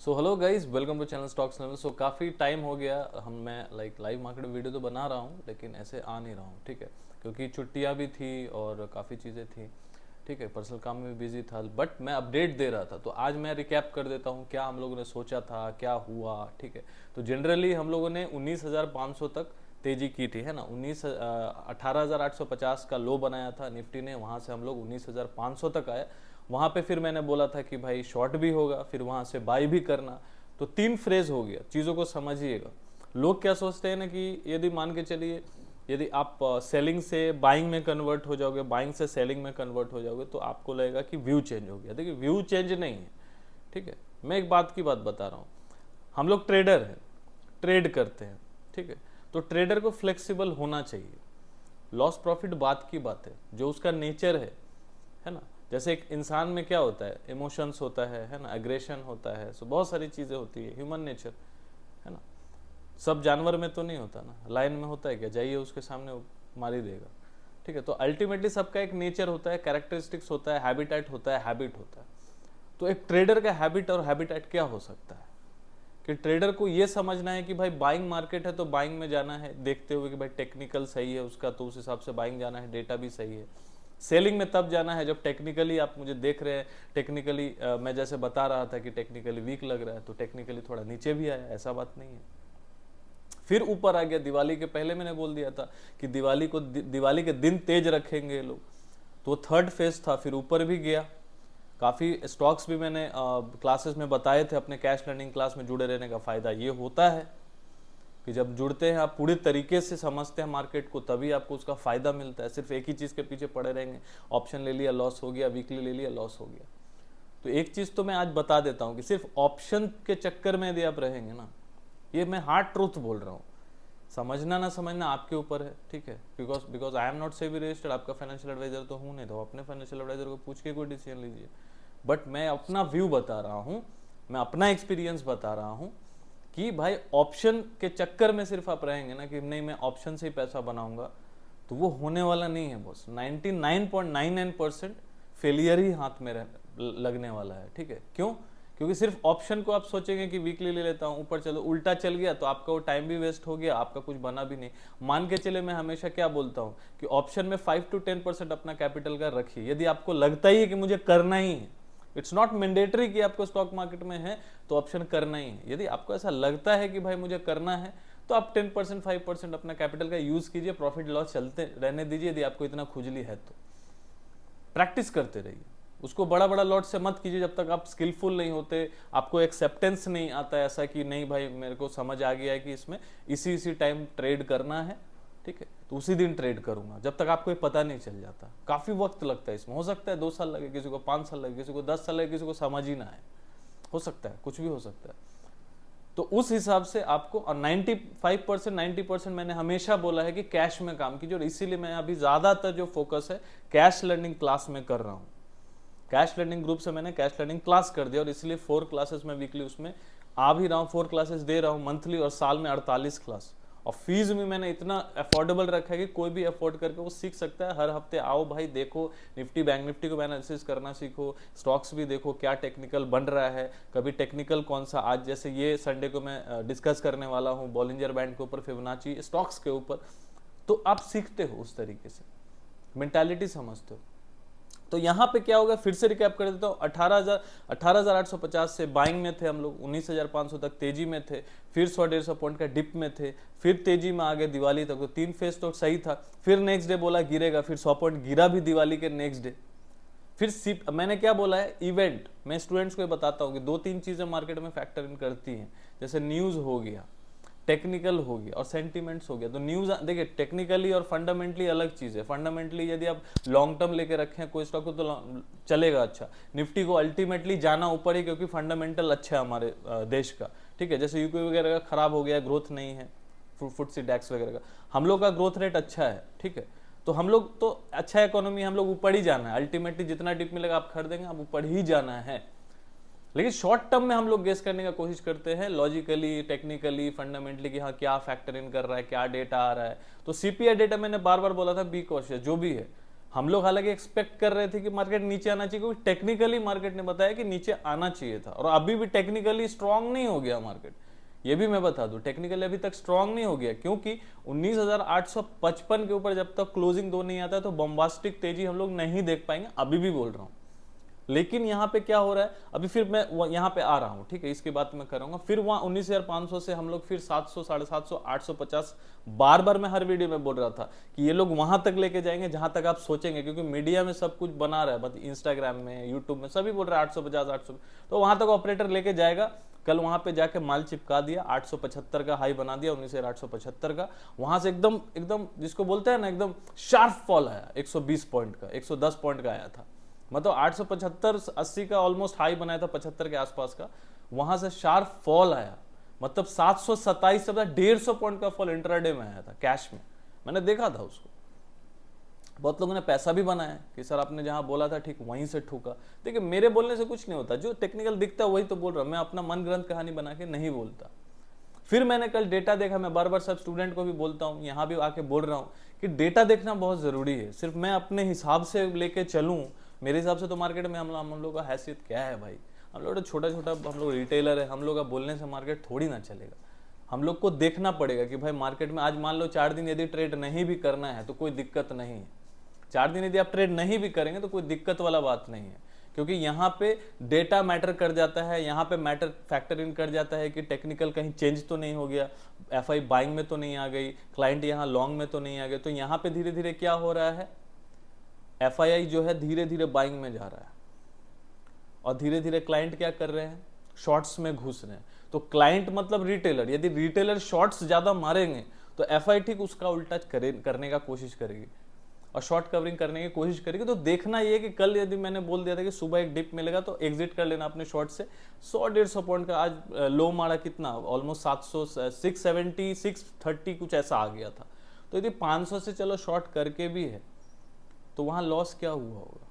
So hello guys, welcome to channel stocks level. So काफ़ी time हो गया मैं लाइव मार्केट वीडियो तो बना रहा हूँ, लेकिन ऐसे आ नहीं रहा हूँ। ठीक है, क्योंकि छुट्टियाँ भी थी और काफ़ी चीज़ें थी। ठीक है, पर्सनल काम में बिजी था, बट मैं अपडेट दे रहा था। तो आज मैं रिकैप कर देता हूँ क्या हम लोगों ने सोचा था, क्या हुआ। ठीक है, तो जनरली हम लोगों ने 19,500 तक तेजी की थी, है ना। 18,850 का लो बनाया था निफ्टी ने, वहाँ से हम लोग 19,500 तक आए। वहाँ पे फिर मैंने बोला था कि भाई शॉर्ट भी होगा, फिर वहाँ से बाई भी करना। तो तीन फ्रेज हो गया, चीज़ों को समझिएगा। लोग क्या सोचते हैं ना कि यदि मान के चलिए, यदि आप सेलिंग से बाइंग में कन्वर्ट हो जाओगे, बाइंग से सेलिंग में कन्वर्ट हो जाओगे, तो आपको लगेगा कि व्यू चेंज हो गया। देखिए, व्यू चेंज नहीं है। ठीक है, मैं एक बात की बात बता रहा हूँ। हम लोग ट्रेडर हैं, ट्रेड करते हैं। ठीक है, तो ट्रेडर को फ्लेक्सिबल होना चाहिए। लॉस प्रॉफिट बात की बात है, जो उसका नेचर है ना। जैसे एक इंसान में क्या होता है, इमोशंस होता है ना, एग्रेशन होता है, सो बहुत सारी चीज़ें होती है, ह्यूमन नेचर, है ना। सब जानवर में तो नहीं होता ना, लाइन में होता है क्या, जाइए उसके सामने वो मार ही देगा। ठीक है, तो अल्टीमेटली सबका एक नेचर होता है, कैरेक्टरिस्टिक्स होता है, हैबिटेट होता है, हैबिट होता है। तो एक ट्रेडर का हैबिट और हैबिटेट क्या हो सकता है कि ट्रेडर को ये समझना है कि भाई बाइंग मार्केट है तो बाइंग में जाना है, देखते हुए कि भाई टेक्निकल सही है उसका, तो उस हिसाब से बाइंग जाना है, डेटा भी सही है। सेलिंग में तब जाना है जब टेक्निकली आप मुझे देख रहे हैं, टेक्निकली मैं जैसे बता रहा था कि टेक्निकली वीक लग रहा है, तो टेक्निकली थोड़ा नीचे भी आया, ऐसा बात नहीं है। फिर ऊपर आ गया, दिवाली के पहले मैंने बोल दिया था कि दिवाली के दिन तेज रखेंगे ये लोग, तो थर्ड फेज था, फिर ऊपर भी गया। काफ़ी स्टॉक्स भी मैंने क्लासेस में बताए थे, अपने कैश लर्निंग क्लास में जुड़े रहने का फ़ायदा ये होता है कि जब जुड़ते हैं आप, पूरी तरीके से समझते हैं मार्केट को, तभी आपको उसका फ़ायदा मिलता है। सिर्फ एक ही चीज़ के पीछे पड़े रहेंगे, ऑप्शन ले लिया लॉस हो गया, वीकली ले लिया लॉस हो गया। तो एक चीज़ तो मैं आज बता देता हूँ कि सिर्फ ऑप्शन के चक्कर में यदि आप रहेंगे ना, ये मैं हार्ड ट्रूथ बोल रहा हूँ, समझना ना समझना आपके ऊपर है। ठीक है, because because I am not SEBI registered, आपका फाइनेंशियल एडवाइजर तो हूँ नहीं, तो अपने फाइनेंशियल एडवाइजर को पूछ के कोई डिसीजन लीजिए। बट मैं अपना व्यू बता रहा हूँ, मैं अपना एक्सपीरियंस बता रहा हूँ कि भाई ऑप्शन के चक्कर में सिर्फ आप रहेंगे ना कि नहीं मैं ऑप्शन से ही पैसा बनाऊंगा, तो वो होने वाला नहीं है बॉस। 99.99% फेलियर ही हाथ में लगने वाला है। ठीक है, क्यों? क्योंकि सिर्फ ऑप्शन को आप सोचेंगे कि वीकली ले लेता हूँ, ऊपर चलो उल्टा चल गया, तो आपका वो टाइम भी वेस्ट हो गया, आपका कुछ बना भी नहीं। मान के चले, मैं हमेशा क्या बोलता हूँ कि ऑप्शन में 5 to 10% अपना कैपिटल का रखिए, यदि आपको लगता ही है कि मुझे करना ही है। इट्स नॉट मैंडेटरी कि आपको स्टॉक मार्केट में है तो ऑप्शन करना ही है। यदि आपको ऐसा लगता है कि भाई मुझे करना है, तो आप 10% 5% अपना कैपिटल का यूज कीजिए, प्रॉफिट लॉस चलते रहने दीजिए। यदि आपको इतना खुजली है तो प्रैक्टिस करते रहिए, उसको बड़ा बड़ा लॉट से मत कीजिए जब तक आप स्किलफुल नहीं होते, आपको एक्सेप्टेंस नहीं आता है ऐसा कि नहीं भाई मेरे को समझ आ गया है कि इसमें इसी इसी टाइम ट्रेड करना है। ठीक है, तो उसी दिन ट्रेड करूंगा, जब तक आपको ये पता नहीं चल जाता। काफी वक्त लगता है इसमें, हो सकता है 2 साल लगे, किसी को 5 साल लगे, किसी को 10 साल लगे, किसी को समझ ही ना आए, हो सकता है, कुछ भी हो सकता है। तो उस हिसाब से आपको, और 95% 90% मैंने हमेशा बोला है कि कैश में काम कीजिए, और इसीलिए मैं अभी ज्यादातर जो फोकस है कैश लर्निंग क्लास में कर रहा हूँ। कैश लर्निंग ग्रुप से मैंने कैश लर्निंग क्लास कर दिया, और इसलिए 4 क्लासेस में वीकली उसमें आ भी रहा हूँ, 4 क्लासेस दे रहा हूँ मंथली, और साल में 48 क्लास। और फीस भी मैंने इतना अफोर्डेबल रखा है कि कोई भी अफोर्ड करके वो सीख सकता है। हर हफ्ते आओ भाई, देखो निफ्टी बैंक निफ्टी को एनालिसिस करना सीखो, स्टॉक्स भी देखो क्या टेक्निकल बन रहा है, कभी टेक्निकल कौन सा, आज जैसे ये संडे को मैं डिस्कस करने वाला हूँ बॉलिंजर बैंड के ऊपर, फिबोनाची स्टॉक्स के ऊपर। तो आप सीखते हो उस तरीके से, मेंटालिटी समझते हो। तो यहां पे क्या होगा, फिर से रिकैप कर देता हूं। 18,850 से बाइंग में थे हम लोग, 19,500 तक तेजी में थे, फिर 100-150 पॉइंट का डिप में थे, फिर तेजी में आ गए दिवाली तक। तो 3 फेज तो सही था, फिर नेक्स्ट डे बोला गिरेगा, फिर 100 पॉइंट गिरा भी दिवाली के नेक्स्ट डे। फिर मैंने क्या बोला है, इवेंट। मैं स्टूडेंट्स को बताता हूँ कि 2-3 चीजें मार्केट में फैक्टर इन करती हैं, जैसे न्यूज हो गया, टेक्निकल हो गया, और सेंटीमेंट्स हो गया। तो न्यूज देखिए, टेक्निकली और फंडामेंटली अलग चीज है। फंडामेंटली यदि आप लॉन्ग टर्म लेके रखें कोई स्टॉक को तो चलेगा अच्छा। निफ्टी को अल्टीमेटली जाना ऊपर ही, क्योंकि फंडामेंटल अच्छा है हमारे देश का। ठीक है, जैसे यूपी वगैरह का खराब हो गया, ग्रोथ नहीं है, फुटसी डैक्स वगैरह का, हम लोग का ग्रोथ रेट अच्छा है। ठीक है, तो हम लोग तो अच्छा इकोनॉमी, हम लोग ऊपर ही जाना है अल्टीमेटली, जितना डिप मिलेगा आप खरीदेंगे, आप ऊपर ही जाना है। लेकिन शॉर्ट टर्म में हम लोग गेस करने का कोशिश करते हैं लॉजिकली, टेक्निकली, फंडामेंटली कि हाँ क्या फैक्टर इन कर रहा है, क्या डेटा आ रहा है। तो सीपीआई डेटा मैंने बार बार बोला था, बी कॉशियस जो भी है। हम लोग हालांकि एक्सपेक्ट कर रहे थे कि मार्केट नीचे आना चाहिए, क्योंकि टेक्निकली मार्केट ने बताया कि नीचे आना चाहिए था, और अभी भी टेक्निकली स्ट्रांग नहीं हो गया मार्केट। ये भी मैं बता दूं, टेक्निकली अभी तक स्ट्रांग नहीं हो गया, क्योंकि 19,855 के ऊपर जब तक क्लोजिंग दो नहीं आता है तो बम्बास्टिक तेजी हम लोग नहीं देख पाएंगे, अभी भी बोल रहा हूं। लेकिन यहाँ पे क्या हो रहा है, अभी फिर मैं यहाँ पे आ रहा हूँ, ठीक है, इसकी बात मैं करूंगा। फिर वहाँ 19,500 से हम लोग फिर 700, 750, 850, बार बार मैं हर वीडियो में बोल रहा था कि ये लोग वहां तक लेके जाएंगे जहां तक आप सोचेंगे, क्योंकि मीडिया में सब कुछ बना रहा है, मतलब इंस्टाग्राम में, यूट्यूब में सभी बोल रहे हैं 850, 800, तो वहां तक ऑपरेटर लेके जाएगा। कल वहां पे जाके माल चिपका दिया, 875 का हाई बना दिया, 19,875 का, वहां से एकदम एकदम जिसको बोलते हैं ना, एकदम शार्प फॉल आया 120 पॉइंट का, 110 पॉइंट का आया था, मतलब 875 80 का ऑलमोस्ट हाई बनाया था 75 के आसपास का, वहां से शार्प फॉल आया, मतलब 727 से 150 पॉइंट का फॉल इंट्राडे में आया था कैश में, मैंने देखा था उसको। बहुत लोगों ने पैसा भी बनाया कि सर आपने जहां बोला था ठीक वहीं से ठुका। देखिए मेरे बोलने से कुछ नहीं होता, जो टेक्निकल दिखता है वही तो बोल रहा हूं, मैं अपना मन ग्रंथ कहानी बना के नहीं बोलता। फिर मैंने कल डेटा देखा, मैं बार बार सब स्टूडेंट को भी बोलता हूं, यहां भी आके बोल रहा हूं कि डेटा देखना बहुत जरूरी है। सिर्फ मैं अपने हिसाब से लेके चलूं, मेरे हिसाब से तो मार्केट में हम लोग का हैसियत क्या है भाई, हम लोग तो छोटा छोटा हम लोग रिटेलर है, हम लोग का बोलने से मार्केट थोड़ी ना चलेगा। हम लोग को देखना पड़ेगा कि भाई मार्केट में आज मान लो 4 दिन यदि ट्रेड नहीं भी करना है तो कोई दिक्कत नहीं है, 4 दिन यदि आप ट्रेड नहीं भी करेंगे तो कोई दिक्कत वाला बात नहीं है, क्योंकि यहाँ पे डेटा मैटर कर जाता है, यहाँ पे मैटर फैक्टर इन कर जाता है कि टेक्निकल कहीं चेंज तो नहीं हो गया, एफआई बाइंग में तो नहीं आ गई, क्लाइंट यहाँ लॉन्ग में तो नहीं आ गए। तो यहाँ पे धीरे धीरे क्या हो रहा है, एफआईआई जो है धीरे धीरे बाइंग में जा रहा है, और धीरे धीरे क्लाइंट क्या कर रहे हैं, शॉर्ट्स में घुस रहे हैं। तो क्लाइंट मतलब रिटेलर, यदि रिटेलर शॉर्ट्स ज्यादा मारेंगे तो एफआई ठीक उसका उल्टा करने का कोशिश करेगी और शॉर्ट कवरिंग करने की कोशिश करेगी। तो देखना ये कि कल यदि मैंने बोल दिया था कि सुबह एक डिप मिलेगा तो एग्जिट कर लेना अपने शॉर्ट से। 100-150 पॉइंट का आज लो मारा, कितना ऑलमोस्ट 700, 670, 630 कुछ ऐसा आ गया था। तो यदि 500 से चलो शॉर्ट करके भी है तो वहां लॉस क्या हुआ होगा,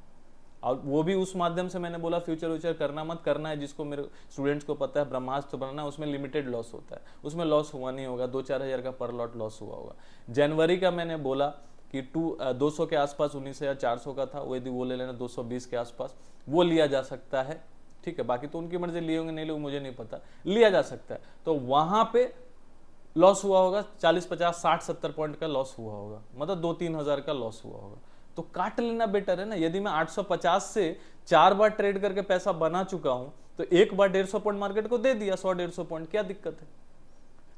और वो भी उस माध्यम से मैंने बोला फ्यूचर व्यूचर करना मत, करना है जिसको मेरे स्टूडेंट्स को पता है ब्रह्मास्त्र बनना, उसमें लिमिटेड लॉस होता है, उसमें लॉस हुआ नहीं होगा, 2-4 हज़ार का पर लॉट लॉस हुआ होगा। जनवरी का मैंने बोला कि 200 के आसपास 19,400 का था, वो यदि वो ले लेना 220 के आसपास वो लिया जा सकता है, ठीक है, बाकी तो उनकी मर्जी, लिए होंगे नहीं लिए मुझे नहीं पता, लिया जा सकता है। तो वहां पे लॉस हुआ होगा 40, 50, 60, 70 पॉइंट का लॉस हुआ होगा, मतलब 2-3 हज़ार का लॉस हुआ होगा, तो काट लेना बेटर है ना। यदि मैं 850 से 4 बार ट्रेड करके पैसा बना चुका हूं तो एक बार 150 पॉइंट मार्केट को दे दिया, 100-150 पॉइंट, क्या दिक्कत है।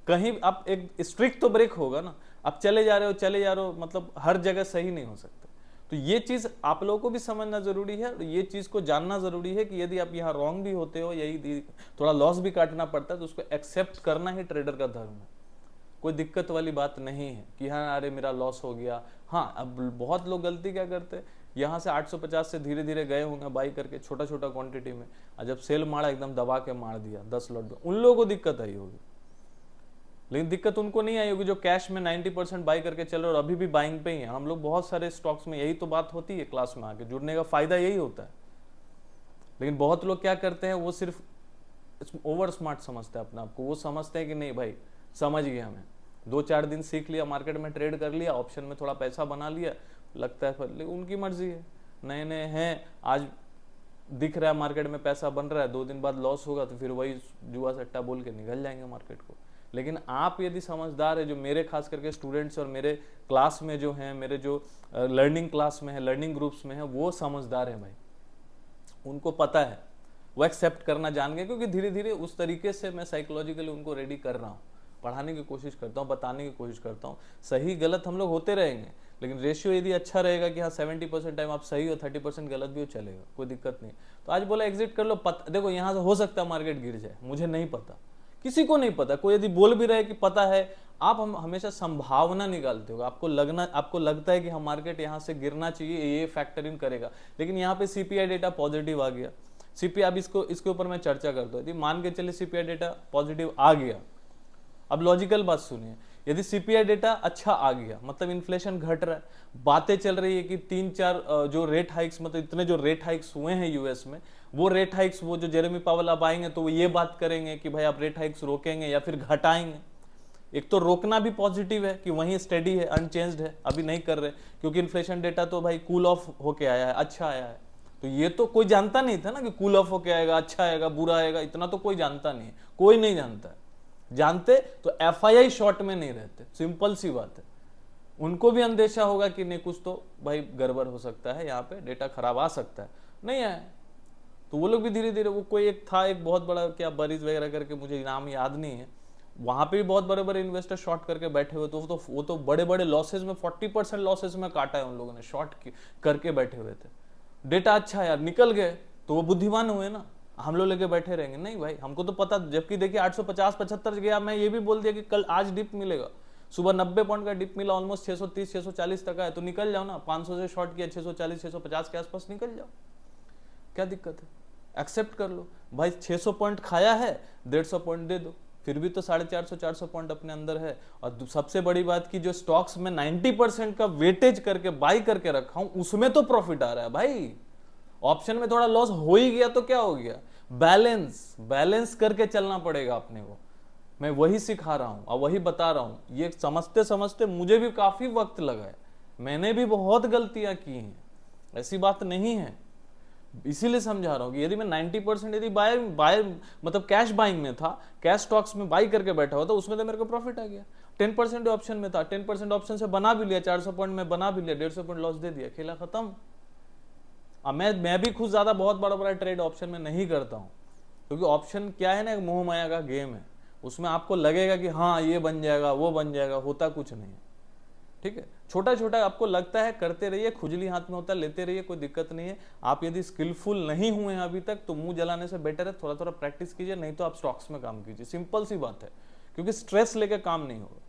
कहीं आप एक स्ट्रिक तो ब्रेक होगा ना, आप चले जा रहे हो, मतलब हर जगह सही नहीं हो सकता। तो ये चीज आप लोगों को भी समझना जरूरी है, और ये चीज को जानना जरूरी है कि यदि आप यहाँ रॉन्ग भी होते हो, यही थोड़ा लॉस भी काटना पड़ता है, तो उसको एक्सेप्ट करना ही ट्रेडर का धर्म है। कोई दिक्कत वाली बात नहीं है कि हाँ अरे मेरा लॉस हो गया। हाँ, अब बहुत लोग गलती क्या करते हैं, यहाँ से 850 से धीरे धीरे गए होंगे बाई करके छोटा छोटा क्वांटिटी में, और जब सेल मारा एकदम दबा के मार दिया 10 लॉट, उन लोगों को दिक्कत आई होगी। लेकिन दिक्कत उनको नहीं आई होगी जो कैश में 90% बाई करके चल रहे और अभी भी बाइंग पे ही है। हम लोग बहुत सारे स्टॉक्स में, यही तो बात होती है क्लास में आके जुड़ने का फायदा यही होता है। लेकिन बहुत लोग क्या करते हैं, वो सिर्फ ओवर स्मार्ट समझते हैं अपने आप को, वो समझते हैं कि नहीं भाई समझ गया, हमें 2-4 दिन सीख लिया, मार्केट में ट्रेड कर लिया, ऑप्शन में थोड़ा पैसा बना लिया, लगता है लेकिन उनकी मर्जी है, नए नए हैं, आज दिख रहा है मार्केट में पैसा बन रहा है, 2 दिन बाद लॉस होगा तो फिर वही जुआ सट्टा बोल के निकल जाएंगे मार्केट को। लेकिन आप यदि समझदार है, जो मेरे खास करके स्टूडेंट्स और मेरे क्लास में जो हैं, मेरे जो लर्निंग क्लास में है, लर्निंग ग्रुप्स में है, वो समझदार है भाई, उनको पता है, वो एक्सेप्ट करना जान गए, क्योंकि धीरे धीरे उस तरीके से मैं साइकोलॉजिकली उनको रेडी कर रहा हूँ, पढ़ाने की कोशिश करता हूँ, बताने की कोशिश करता हूँ। सही गलत हम लोग होते रहेंगे, लेकिन रेशियो यदि अच्छा रहेगा कि हाँ 70% टाइम आप सही हो, 30% गलत भी हो, चलेगा, कोई दिक्कत नहीं। तो आज बोला एग्जिट कर लो, देखो यहाँ से हो सकता है मार्केट गिर जाए, मुझे नहीं पता, किसी को नहीं पता। कोई यदि बोल भी रहे कि पता है, आप हम हमेशा संभावना निकालते हो, आपको लगता है कि हम मार्केट यहाँ से गिरना चाहिए, ये फैक्टर इन करेगा, लेकिन यहाँ पे सीपीआई डेटा पॉजिटिव आ गया, सीपीआई, अब इसके ऊपर मैं चर्चा करता हूँ। यदि मान के चले सीपीआई डेटा पॉजिटिव आ गया, अब लॉजिकल बात सुनिए, यदि सीपीआई डेटा अच्छा आ गया, मतलब इन्फ्लेशन घट रहा है, बातें चल रही है कि 3-4 जो रेट हाइक्स, मतलब इतने जो रेट हाइक्स हुए हैं यूएस में, वो रेट हाइक्स, वो जो जेरेमी पावल अब आएंगे तो वो ये बात करेंगे कि भाई आप रेट हाइक्स रोकेंगे या फिर घटाएंगे। एक तो रोकना भी पॉजिटिव है कि वहीं स्टेडी है, अनचेंज्ड है, अभी नहीं कर रहे, क्योंकि इन्फ्लेशन डेटा तो भाई कूल ऑफ होके आया है, अच्छा आया है। तो ये तो कोई जानता नहीं था ना कि कूल ऑफ होके आएगा, अच्छा आएगा, बुरा आएगा, इतना तो कोई जानता नहीं है, कोई नहीं जानता है। जानते तो एफआईआई शॉर्ट में नहीं रहते, सिंपल सी बात है। उनको भी अंदेशा होगा कि नहीं कुछ तो भाई गड़बड़ हो सकता है, यहाँ पे डेटा खराब आ सकता है, नहीं आया। तो वो लोग भी धीरे धीरे, वो कोई एक था एक बहुत बड़ा क्या बरीज वगैरह करके, मुझे नाम याद नहीं है, वहां पे भी बहुत बड़े बड़े इन्वेस्टर शॉर्ट करके बैठे हुए, तो वो तो बड़े बड़े लॉसेज में 40% लॉसेज में काटा है उन लोगों ने, शॉर्ट करके बैठे हुए थे। डेटा अच्छा यार निकल गए तो वो बुद्धिमान हुए ना, हम लोग लेके बैठे रहेंगे नहीं भाई, हमको तो पता, जबकि देखिए 850-75 गया, मैं ये भी बोल दिया कि कल आज डिप मिलेगा, सुबह 90 पॉइंट का डिप मिला, ऑलमोस्ट 630-640 तक है, तो निकल जाओ ना, 500 से शॉर्ट किया, 640-650 के आसपास निकल जाओ, क्या दिक्कत है, एक्सेप्ट कर लो भाई। 600 पॉइंट खाया है, 150 पॉइंट दे दो, फिर भी तो 450-400 पॉइंट अपने अंदर है। और सबसे बड़ी बात की जो स्टॉक्स में 90% का वेटेज करके बाई करके रखा हूं, उसमें तो प्रॉफिट आ रहा है भाई। ऑप्शन में थोड़ा लॉस हो ही गया तो क्या हो गया, बैलेंस करके चलना पड़ेगा अपने को। मैं वही सिखा रहा हूं और वही बता रहा हूं, ये समझते समझते मुझे भी काफी वक्त लगा है, मैंने भी बहुत गलतियां की हैं, ऐसी बात नहीं है। इसीलिए समझा रहा हूं कि यदि मैं 90% यदि बाय मतलब कैश बाइंग में था, कैश स्टॉक्स में बाई करके बैठा हुआ था, उसमें तो मेरे को प्रॉफिट आ गया। 10% ऑप्शन में था, 10% ऑप्शन से बना भी लिया, 400 पॉइंट में बना भी लिया, 150 पॉइंट लॉस दे दिया, खेला खत्म। अब मैं भी खुद ज्यादा बहुत बड़ा बड़ा ट्रेड ऑप्शन में नहीं करता हूं, क्योंकि ऑप्शन क्या है ना, एक मोह माया का गेम है, उसमें आपको लगेगा कि हाँ ये बन जाएगा वो बन जाएगा, होता कुछ नहीं है, ठीक है। छोटा छोटा आपको लगता है, करते रहिए, खुजली हाथ में होता है लेते रहिए, कोई दिक्कत नहीं है। आप यदि स्किलफुल नहीं हुए हैं अभी तक तो मुंह जलाने से बेटर है थोड़ा थोड़ा प्रैक्टिस कीजिए, नहीं तो आप स्टॉक्स में काम कीजिए, सिंपल सी बात है। क्योंकि स्ट्रेस लेके काम नहीं होगा।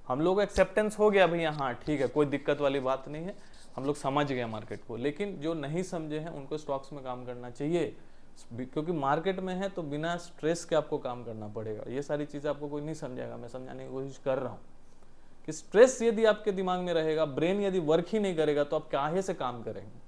हम लोग एक्सेप्टेंस हो गया भैया, हाँ ठीक है, कोई दिक्कत वाली बात नहीं है, हम लोग समझ गए मार्केट को, लेकिन जो नहीं समझे हैं उनको स्टॉक्स में काम करना चाहिए, क्योंकि मार्केट में है तो बिना स्ट्रेस के आपको काम करना पड़ेगा। ये सारी चीजें आपको कोई नहीं समझाएगा, मैं समझाने की कोशिश कर रहा हूँ कि स्ट्रेस यदि आपके दिमाग में रहेगा, ब्रेन यदि वर्क ही नहीं करेगा तो आप काहे से काम करेंगे।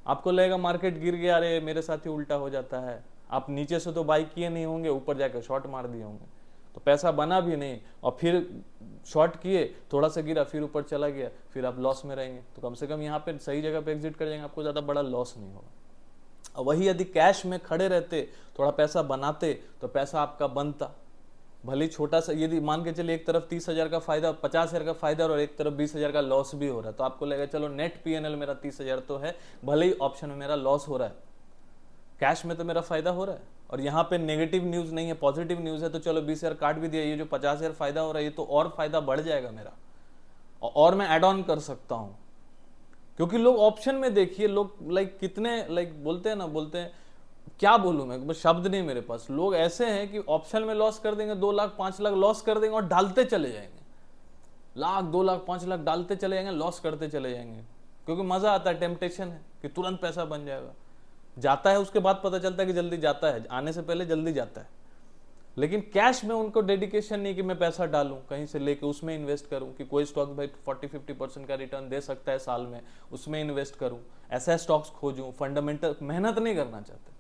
आपको लगेगा मार्केट गिर गया, अरे मेरे साथ ही उल्टा हो जाता है, आप नीचे से तो बाई किए नहीं होंगे, ऊपर जाकर शॉर्ट मार दिए होंगे, तो पैसा बना भी नहीं, और फिर शॉर्ट किए, थोड़ा सा गिरा, फिर ऊपर चला गया, फिर आप लॉस में रहेंगे। तो कम से कम यहाँ पे सही जगह पे एग्जिट कर जाएंगे, आपको ज्यादा बड़ा लॉस नहीं होगा। और वही यदि कैश में खड़े रहते, थोड़ा पैसा बनाते, तो पैसा आपका बनता, भले छोटा सा, यदि मान के चलिए एक तरफ 30,000 का फायदा, 50,000 का फायदा और एक तरफ 20,000 का लॉस भी हो रहा है, तो आपको लगेगा चलो नेट पीएनएल मेरा 30,000 तो है, भले ही ऑप्शन में मेरा लॉस हो रहा है, कैश में तो मेरा फायदा हो रहा है, और यहाँ पे नेगेटिव न्यूज नहीं है, पॉजिटिव न्यूज है, तो चलो 20,000 काट भी दिया, ये जो 50,000 फायदा हो रहा है ये तो और फायदा बढ़ जाएगा मेरा, और मैं एड ऑन कर सकता हूँ। क्योंकि लोग ऑप्शन में देखिए, लोग लाइक कितने लाइक बोलते हैं ना, बोलते हैं, क्या बोलूं मैं शब्द नहीं मेरे पास, लोग ऐसे हैं कि ऑप्शन में लॉस कर देंगे, 2 लाख 5 लाख लॉस कर देंगे और डालते चले जाएंगे, लाख 2 लाख 5 लाख डालते चले जाएंगे, लॉस करते चले जाएंगे, क्योंकि मजा आता है, टेम्पटेशन है कि तुरंत पैसा बन जाएगा, जाता है उसके बाद पता चलता है कि जल्दी जाता है, आने से पहले जल्दी जाता है। लेकिन कैश में उनको डेडिकेशन नहीं कि मैं पैसा डालूं कहीं से लेके उसमें इन्वेस्ट करूं, कि कोई स्टॉक भाई 40-50% का रिटर्न दे सकता है साल में, उसमें इन्वेस्ट करूं, ऐसा स्टॉक्स खोजूं, फंडामेंटल मेहनत नहीं करना चाहते,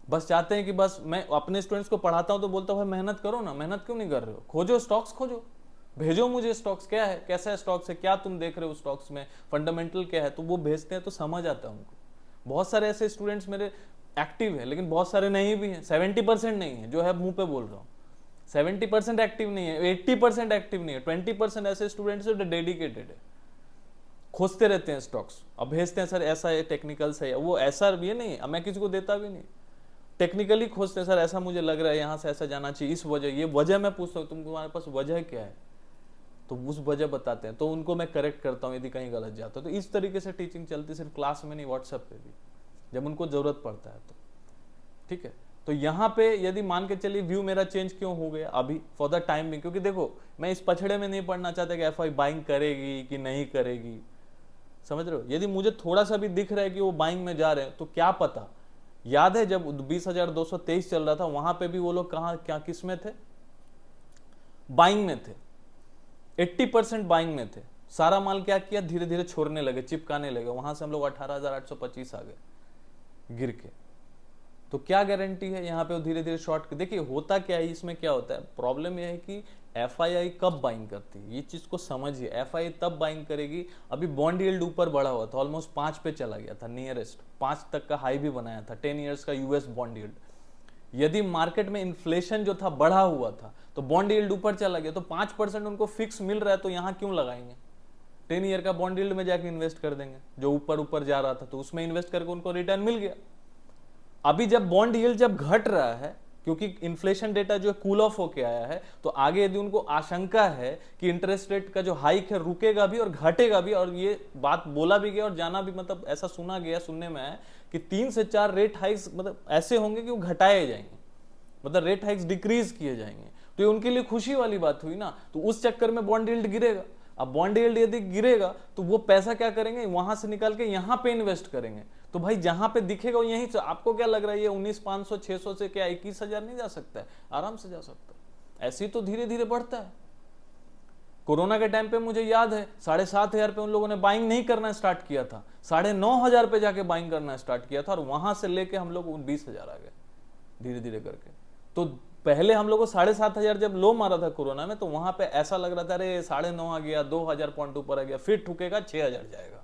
बस चाहते हैं कि बस मैं अपने स्टूडेंट्स को पढ़ाता हूं तो बोलता हूं मेहनत करो ना, मेहनत क्यों नहीं कर रहे हो, खोजो स्टॉक्स, खोजो, भेजो मुझे स्टॉक्स क्या है, कैसा है स्टॉक्स है, क्या तुम देख रहे हो स्टॉक्स में, फंडामेंटल क्या है, तो वो भेजते हैं तो समझ आता है उनको। बहुत सारे ऐसे स्टूडेंट्स मेरे एक्टिव है, लेकिन बहुत सारे नहीं भी हैं, 70% नहीं है, जो है मुंह पे बोल रहा हूँ, 70% एक्टिव नहीं है, 80% एक्टिव नहीं है, 20% ऐसे स्टूडेंट्स जो डेडिकेटेड है, खोजते रहते हैं स्टॉक्स, अब भेजते हैं सर ऐसा है, टेक्निकल है, वो ऐसा ये नहीं है, मैं किसी को देता भी नहीं, टेक्निकली खोजते हैं, सर ऐसा मुझे लग रहा है, यहाँ से ऐसा जाना चाहिए, इस वजह, ये वजह मैं पूछता हूँ, तुम्हारे पास वजह क्या है, तो उस वजह बताते हैं, तो उनको मैं करेक्ट करता हूँ यदि कहीं गलत जाता है। तो इस तरीके से टीचिंग चलती, सिर्फ क्लास में नहीं, व्हाट्सएप पे भी जब उनको जरूरत पड़ता है तो, ठीक है। तो यहाँ पे यदि मान के चलिए व्यू मेरा चेंज क्यों हो गया अभी फॉर द टाइम में, क्योंकि देखो मैं इस पछड़े में नहीं पढ़ना चाहता कि एफआई बाइंग करेगी कि नहीं करेगी, समझ रहे हो। यदि मुझे थोड़ा सा भी दिख रहा है कि वो बाइंग में जा रहे हैं तो क्या पता, याद है जब 20,223 चल रहा था वहां पे भी वो लोग कहाँ क्या किस में थे, बाइंग में थे, 80% बाइंग में थे, सारा माल क्या किया, धीरे धीरे छोड़ने लगे, चिपकाने लगे, वहां से हम लोग 18,825 आ गए गिर के। तो क्या गारंटी है यहाँ पे वो धीरे धीरे शॉर्ट। देखिए होता क्या है इसमें, क्या होता है, प्रॉब्लम यह है कि एफआईआई कब बाइंग करती है, ये चीज को समझिए। एफआईआई तब बाइंग करेगी, अभी बॉन्ड यील्ड ऊपर बढ़ा हुआ था, ऑलमोस्ट 5 पे चला गया था, नियरेस्ट 5 तक का हाई भी बनाया था 10 ईयर्स का यूएस बॉन्ड यील्ड। यदि मार्केट में इन्फ्लेशन जो था बढ़ा हुआ था तो बॉन्ड यील्ड ऊपर चला गया, तो 5% उनको फिक्स मिल रहा है, तो यहाँ क्यों लगाएंगे, 10 ईयर का बॉन्ड यील्ड में जाके इन्वेस्ट कर देंगे जो ऊपर ऊपर जा रहा था, तो उसमें इन्वेस्ट करके उनको रिटर्न मिल गया। अभी जब बॉन्ड यील्ड जब घट रहा है, क्योंकि इन्फ्लेशन डेटा जो कूल ऑफ होके आया है, तो आगे यदि उनको आशंका है कि इंटरेस्ट रेट का जो हाइक है रुकेगा भी और घटेगा भी, और ये बात बोला भी गया और जाना भी, मतलब ऐसा सुना गया, सुनने में है कि 3 से 4 रेट हाइक्स मतलब ऐसे होंगे कि वो घटाए जाएंगे, मतलब रेट हाइक्स डिक्रीज किए जाएंगे, तो ये उनके लिए खुशी वाली बात हुई ना। तो उस चक्कर में बॉन्ड यील्ड गिरेगा। अब बॉन्ड यील्ड यदि गिरेगा तो वो पैसा क्या करेंगे, वहां से निकाल के यहां पे इन्वेस्ट करेंगे। तो भाई जहां पे दिखेगा यहीं से, आपको क्या लग रहा है ये 19,500 600 से क्या 21,000 नहीं जा सकता है, आराम से जा सकता है। ऐसे ही तो धीरे धीरे बढ़ता है। कोरोना के टाइम पे मुझे याद है 7,500 पे उन लोगों ने बाइंग नहीं करना स्टार्ट किया था, 9,500 पे जाके बाइंग करना स्टार्ट किया था, और वहां से लेके हम लोग 20,000 आ गए धीरे धीरे करके। तो पहले हम लोग को 7,500 जब लो मारा था कोरोना में, तो वहां पे ऐसा लग रहा था अरे 9,500 आ गया, 2,000 पॉइंट ऊपर आ गया, फिर ठुकेगा 6,000 जाएगा।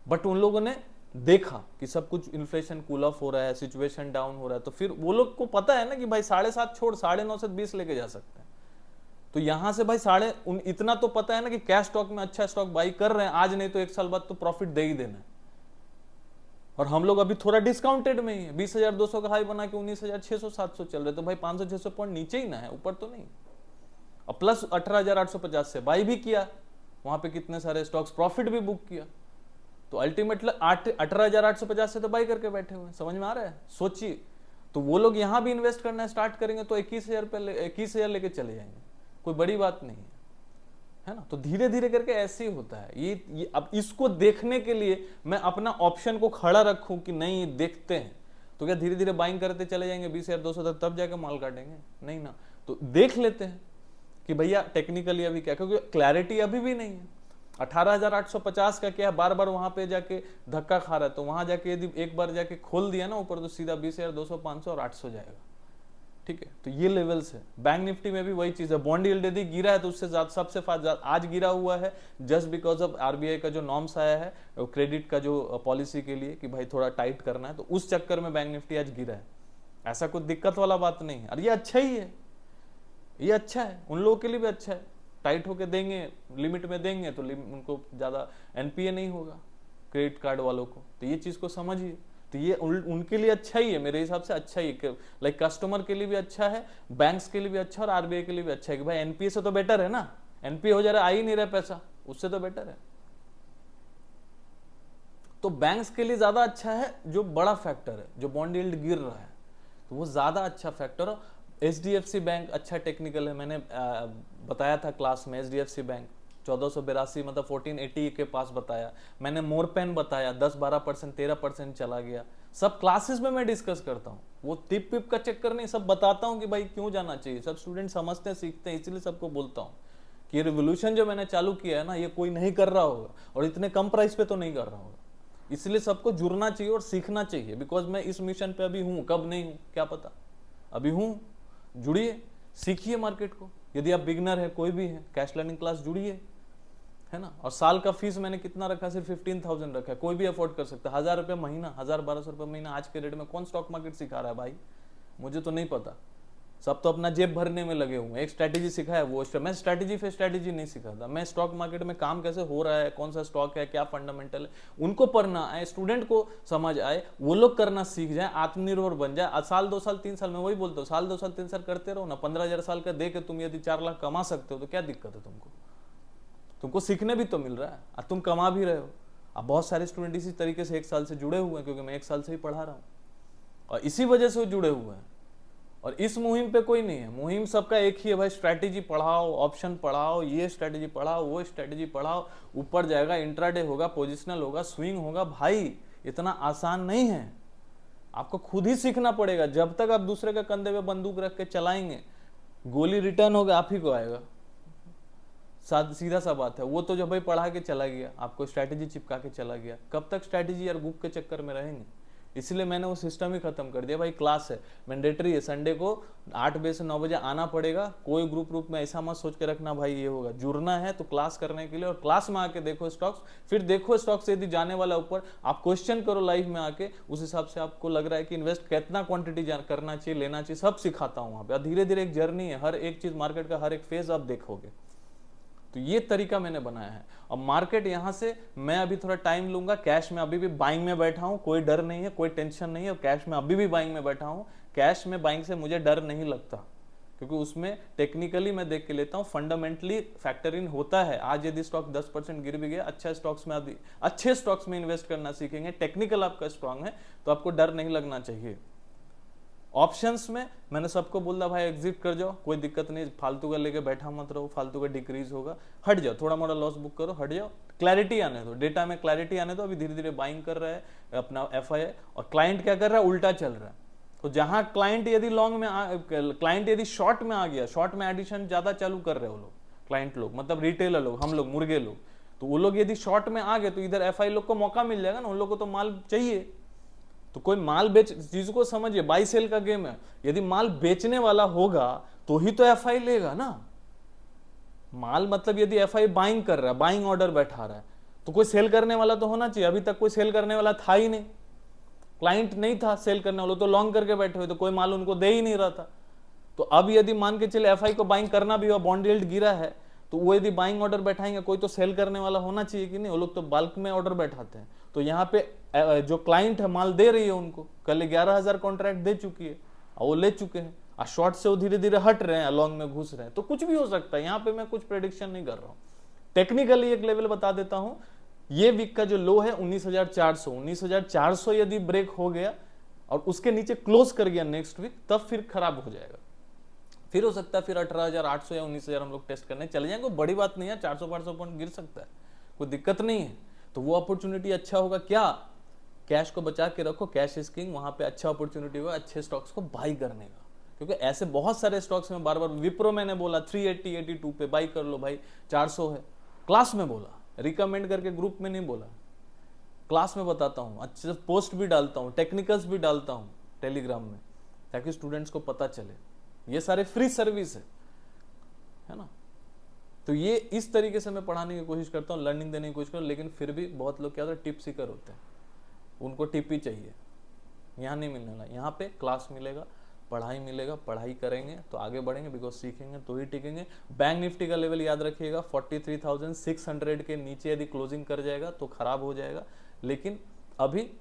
बट उन लोगों ने देखा कि सब कुछ इन्फ्लेशन कूल ऑफ हो रहा है, सिचुएशन डाउन हो रहा है, तो फिर वो लोग को पता है ना कि भाई 7.5 छोड़ 9.5 से 20 लेके जा सकते हैं। तो यहां से भाई इतना तो पता है ना कि कैश स्टॉक में अच्छा स्टॉक बाई कर रहे हैं आज, नहीं तो 1 साल बाद तो प्रॉफिट दे ही देना है। और हम लोग अभी थोड़ा डिस्काउंटेड में ही है, 20,200 का हाई बना के 19,600 700 चल रहे, तो भाई 500-600 पॉइंट नीचे ही ना है, ऊपर तो नहीं। और प्लस 18,850 से बाई भी किया, वहां पे कितने सारे स्टॉक्स प्रॉफिट भी बुक किया, तो अल्टीमेटली 18,850 से तो बाई करके बैठे हुए। समझ में आ रहा है, सोचिए। तो वो लोग यहां भी इन्वेस्ट करना स्टार्ट करेंगे तो 21,000 लेके चले जाएंगे, कोई बड़ी बात नहीं है ना। तो धीरे धीरे करके ऐसे ही होता है ये। अब इसको देखने के लिए मैं अपना ऑप्शन को खड़ा रखूं कि नहीं देखते हैं, तो क्या धीरे धीरे बाइंग करते चले जाएंगे 20,200 तक, तब जाके माल काटेंगे? नहीं ना। तो देख लेते हैं कि भैया टेक्निकली अभी क्या, क्योंकि क्लैरिटी अभी भी नहीं है। 18,850 का क्या है, बार बार वहां पे जाके धक्का खा रहा है, तो वहां जाके यदि एक बार जाके खोल दिया ना ऊपर, तो सीधा 20,200 500 और 800 जाएगा। ठीक है, तो ये लेवल्स है। बैंक निफ्टी में भी वही चीज है, बॉन्ड यील्ड यदि गिरा है तो उससे सबसे आज गिरा हुआ है जस्ट बिकॉज ऑफ आरबीआई का जो नॉर्म्स आया है क्रेडिट का जो पॉलिसी के लिए कि भाई थोड़ा टाइट करना है, तो उस चक्कर में बैंक निफ्टी आज गिरा है। ऐसा कोई दिक्कत वाला बात नहीं है, और ये अच्छा ही है, ये अच्छा है, उन लोगों के लिए भी अच्छा है। टाइट होके देंगे, लिमिट में देंगे तो उनको ज्यादा एनपीए नहीं होगा क्रेडिट कार्ड वालों को, तो ये चीज को समझिए। तो ये उनके लिए अच्छा ही है, मेरे हिसाब से अच्छा ही है, लाइक कस्टमर के लिए भी अच्छा है, बैंक्स के लिए भी अच्छा है, और आरबीआई के लिए भी अच्छा है कि भाई एनपीए से तो बेटर है ना, एनपीए हो जा रहा है, आ ही नहीं रहा पैसा, उससे तो बेटर है। तो बैंक्स के लिए ज्यादा अच्छा है, जो बड़ा फैक्टर है, जो बॉन्ड यील्ड गिर रहा है तो वो ज्यादा अच्छा फैक्टर है। एचडीएफसी बैंक अच्छा टेक्निकल है, मैंने बताया था क्लास में, एचडीएफसी बैंक 1482 मतलब 1480 के पास बताया मैंने। मोरपेन बताया 10-12% 13% चला गया। सब क्लासेस में मैं डिस्कस करता हूँ, वो टिप पिप का चक्कर नहीं, सब बताता हूँ कि भाई क्यों जाना चाहिए। सब स्टूडेंट समझते हैं, सीखते हैं, इसलिए सबको बोलता हूँ कि ये रिवोल्यूशन जो मैंने चालू किया है ना, ये कोई नहीं कर रहा होगा, और इतने कम प्राइस पे तो नहीं कर रहा होगा, इसलिए सबको जुड़ना चाहिए और सीखना चाहिए। बिकॉज मैं इस मिशन पे अभी हूँ, कब नहीं हूँ क्या पता, अभी हूँ। जुड़िए, सीखिए मार्केट को। यदि आप बिगनर है, कोई भी है, कैश लर्निंग क्लास जुड़िए, है ना। और साल का फीस मैंने कितना रखा, सिर्फ 15,000 रखा है, कोई भी अफोर्ड कर सकता है। 1,000 रुपये महीना, 1,000-1,200 रुपये महीना आज के रेट में कौन स्टॉक मार्केट सिखा रहा है भाई, मुझे तो नहीं पता। सब तो अपना जेब भरने में लगे हुए हैं। एक स्ट्रैटेजी सिखाया वो, मैं स्ट्रैटेजी नहीं सिखाता, मैं स्टॉक मार्केट में काम कैसे हो रहा है, कौन सा स्टॉक है, क्या फंडामेंटल है, उनको पढ़ना आए, स्टूडेंट को समझ आए, वो लोग करना सीख जाए, आत्मनिर्भर बन जाए। साल 2 साल 3 साल, मैं वही बोलता हूँ, साल 2 साल 3 साल करते रहो ना। 15,000 साल का दे के तुम यदि 4 लाख कमा सकते हो तो क्या दिक्कत है तुमको सीखने भी तो मिल रहा है और तुम कमा भी रहे हो। अब बहुत सारे स्टूडेंट इसी तरीके से 1 साल से जुड़े हुए हैं, क्योंकि मैं 1 साल से ही पढ़ा रहा हूँ, और इसी वजह से वो जुड़े हुए हैं। और इस मुहिम पे कोई नहीं है, मुहिम सबका एक ही है भाई, स्ट्रैटेजी पढ़ाओ, ऑप्शन पढ़ाओ, ये स्ट्रैटेजी पढ़ाओ, वो स्ट्रैटेजी पढ़ाओ, ऊपर जाएगा, इंट्राडे होगा, पोजिशनल होगा, स्विंग होगा। भाई इतना आसान नहीं है, आपको खुद ही सीखना पड़ेगा। जब तक आप दूसरे के कंधे पे बंदूक रख के चलाएंगे, गोली रिटर्न होगा, आप ही को आएगा। सीधा सा बात है। वो तो जब भाई पढ़ा के चला गया, आपको स्ट्रैटेजी चिपका के चला गया, कब तक स्ट्रैटेजी और बुक के चक्कर में रहेंगे। इसलिए मैंने वो सिस्टम ही खत्म कर दिया। भाई क्लास है, मैंडेटरी है, संडे को 8 बजे से 9 बजे आना पड़ेगा। कोई ग्रुप में ऐसा मत सोच के रखना भाई ये होगा, जुड़ना है तो क्लास करने के लिए, और क्लास में आके देखो स्टॉक्स, फिर देखो स्टॉक्स यदि जाने वाला ऊपर, आप क्वेश्चन करो लाइव में आके, उस हिसाब से आपको लग रहा है कि इन्वेस्ट कितना क्वांटिटी करना चाहिए, लेना चाहिए, सब सिखाता हूँ वहाँ पे। धीरे धीरे एक जर्नी है, हर एक चीज मार्केट का हर एक फेज आप देखोगे। तो ये तरीका मैंने बनाया है। अब मार्केट यहां से मैं अभी थोड़ा टाइम लूंगा, कैश में अभी भी बाइंग में बैठा हूं, कोई डर नहीं है, कोई टेंशन नहीं है, कैश में अभी भी बाइंग में बैठा हूं। कैश में बाइंग से मुझे डर नहीं लगता, क्योंकि उसमें टेक्निकली मैं देख के लेता हूं, फंडामेंटली फैक्टर इन होता है। आज यदि स्टॉक 10% गिर भी गया, अच्छे स्टॉक्स में इन्वेस्ट करना सीखेंगे, टेक्निकल आपका स्ट्रांग है, तो आपको डर नहीं लगना चाहिए। ऑप्शंस में मैंने सबको बोला भाई एग्जिट कर जाओ, कोई दिक्कत नहीं, फालतू का लेके बैठा मत रहो, फालतू का डिक्रीज होगा, हट जाओ, थोड़ा मोड़ा लॉस बुक करो, हट जाओ, क्लैरिटी आने दो, डेटा में क्लैरिटी आने दो। अभी धीरे धीरे बाइंग कर रहा है अपना एफआई, और क्लाइंट क्या कर रहा है, उल्टा चल रहा है। तो जहां क्लाइंट यदि लॉन्ग में क्लाइंट यदि शॉर्ट में आ गया, शॉर्ट में एडिशन ज्यादा चालू कर रहे हो लोग, क्लाइंट लोग मतलब रिटेलर लोग, हम लोग मुर्गे लोग, तो वो लोग यदि शॉर्ट में आ गए तो इधर एफआई लोग को मौका मिल जाएगा ना, उन लोग को तो माल चाहिए। तो कोई माल बेच, चीज को समझिए, बाई सेल का गेम है। यदि माल बेचने वाला होगा तो ही तो एफआई लेगा ना। माल मतलब यदि एफआई बाइंग कर रहा है, बाइंग ऑर्डर बैठा रहा है, तो कोई सेल करने वाला तो होना चाहिए। अभी तक कोई सेल करने वाला था ही नहीं, क्लाइंट नहीं था सेल करने वाला, तो लॉन्ग करके बैठे हुए, तो कोई माल उनको दे ही नहीं रहा था। तो अब यदि मान के चले एफआई को बाइंग करना भी हुआ, बॉन्ड यील्ड गिरा है, तो वो यदि बाइंग ऑर्डर बैठाएंगे, कोई तो सेल करने वाला होना चाहिए कि नहीं। वो लोग तो बल्क में ऑर्डर बैठाते हैं। तो यहाँ पे जो क्लाइंट है माल दे रही है उनको, कल 11,000 कॉन्ट्रैक्ट दे चुकी है और वो ले चुके हैं, और शॉर्ट से वो धीरे धीरे हट रहे हैं, लॉन्ग में घुस रहे हैं। तो कुछ भी हो सकता है, यहाँ पे मैं कुछ प्रेडिक्शन नहीं कर रहा हूँ, टेक्निकली एक लेवल बता देता हूँ। ये वीक का जो लो है 19,400 यदि ब्रेक हो गया और उसके नीचे क्लोज कर गया नेक्स्ट वीक, तब फिर खराब हो जाएगा। फिर हो सकता है फिर 18,800 या 19,000 हम लोग टेस्ट करने चले जाएंगे, बड़ी बात नहीं है, 400-500 पॉइंट गिर सकता है, कोई दिक्कत नहीं है। तो वो अपॉर्चुनिटी अच्छा होगा क्या, कैश को बचा के रखो, कैश इज किंग, वहां पे अच्छा अपॉर्चुनिटी होगा अच्छे स्टॉक्स को बाई करने का। क्योंकि ऐसे बहुत सारे स्टॉक्स में बार बार, विप्रो मैंने बोला 380-82 पे बाई कर लो भाई, 400 है, क्लास में बोला, रिकमेंड करके ग्रुप में नहीं बोला, क्लास में बताता हूँ, अच्छे से पोस्ट भी डालता हूँ, टेक्निकल्स भी डालता हूँ टेलीग्राम में, ताकि स्टूडेंट्स को पता चले। ये सारे फ्री सर्विस है ना। तो ये इस तरीके से मैं पढ़ाने की कोशिश करता हूँ, लर्निंग देने की कोशिश करता हूँ। लेकिन फिर भी बहुत लोग क्या होता है, टिप सीकर होते हैं, उनको टिप ही चाहिए, यहाँ नहीं मिलने वाला। यहाँ पे क्लास मिलेगा, पढ़ाई मिलेगा, पढ़ाई करेंगे तो आगे बढ़ेंगे, बिकॉज सीखेंगे तो ही टिकेंगे। बैंक निफ्टी का लेवल याद रखिएगा, 43,600 के नीचे यदि क्लोजिंग कर जाएगा तो खराब हो जाएगा। लेकिन अभी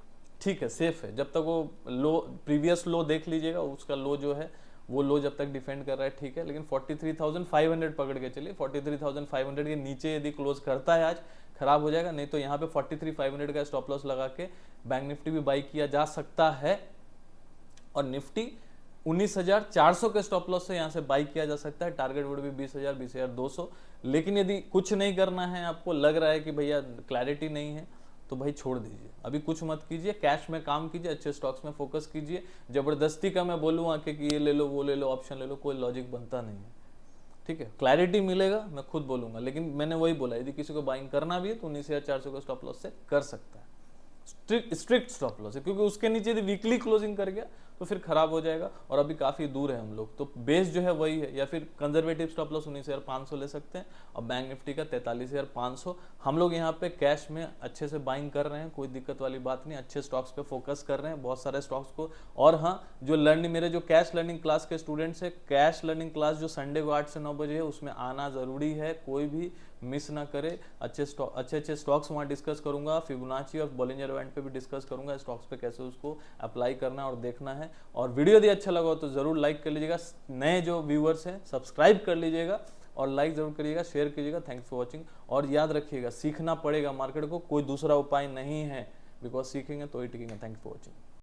ठीक है, सेफ है, जब तक वो लो, प्रीवियस लो देख लीजिएगा, उसका लो जो है वो लो जब तक डिफेंड कर रहा है ठीक है। लेकिन 43,500 पकड़ के चलिए, 43,500 के नीचे यदि क्लोज करता है आज, खराब हो जाएगा। नहीं तो यहाँ पे 43,500 का स्टॉप लॉस लगा के बैंक निफ्टी भी बाई किया जा सकता है, और निफ्टी 19,400 के स्टॉप लॉस से यहाँ से बाई किया जा सकता है। टारगेट वुड भी 20,000, 20,200। लेकिन यदि कुछ नहीं करना है, आपको लग रहा है कि भैया क्लैरिटी नहीं है, तो भाई छोड़ दीजिए, अभी कुछ मत कीजिए, कैश में काम कीजिए, अच्छे स्टॉक्स में फोकस कीजिए। जबरदस्ती का मैं बोलूँ कि ये ले लो, वो ले लो, ऑप्शन ले लो, कोई लॉजिक बनता नहीं है, ठीक है। क्लैरिटी मिलेगा, मैं खुद बोलूंगा, लेकिन मैंने वही बोला, यदि किसी को बाइंग करना भी है तो 19,400 का स्टॉप लॉस से कर सकता है, स्ट्रिक्ट स्टॉप लॉस है, क्योंकि उसके नीचे यदि वीकली क्लोजिंग कर गया तो फिर खराब हो जाएगा, और अभी काफी दूर है हम लोग। तो बेस जो है वही है, या फिर कंजर्वेटिव स्टॉप लॉस 19,500 ले सकते हैं, और बैंक निफ्टी का 43,500। हम लोग यहाँ पे कैश में अच्छे से बाइंग कर रहे हैं, कोई दिक्कत वाली बात नहीं, अच्छे स्टॉक्स पे फोकस कर रहे हैं, बहुत सारे स्टॉक्स को। और हाँ, जो लर्निंग, मेरे जो कैश लर्निंग क्लास के स्टूडेंट्स है, कैश लर्निंग क्लास जो संडे को 8 से 9 बजे है, उसमें आना जरूरी है, कोई भी मिस ना करे। अच्छे स्टॉक्स वहाँ डिस्कस करूंगा, फिबोनाची और बॉलिंजर बैंड पे भी डिस्कस करूंगा, स्टॉक्स पे कैसे उसको अप्लाई करना और देखना है। और वीडियो यदि अच्छा लगा हो तो जरूर लाइक कर लीजिएगा, नए जो व्यूअर्स हैं सब्सक्राइब कर लीजिएगा और लाइक जरूर करिएगा, शेयर कीजिएगा। Thanks for watching. और याद रखिएगा, सीखना पड़ेगा मार्केट को, कोई दूसरा उपाय नहीं है, बिकॉज सीखेंगे तो ही टिकेंगे। Thanks for watching.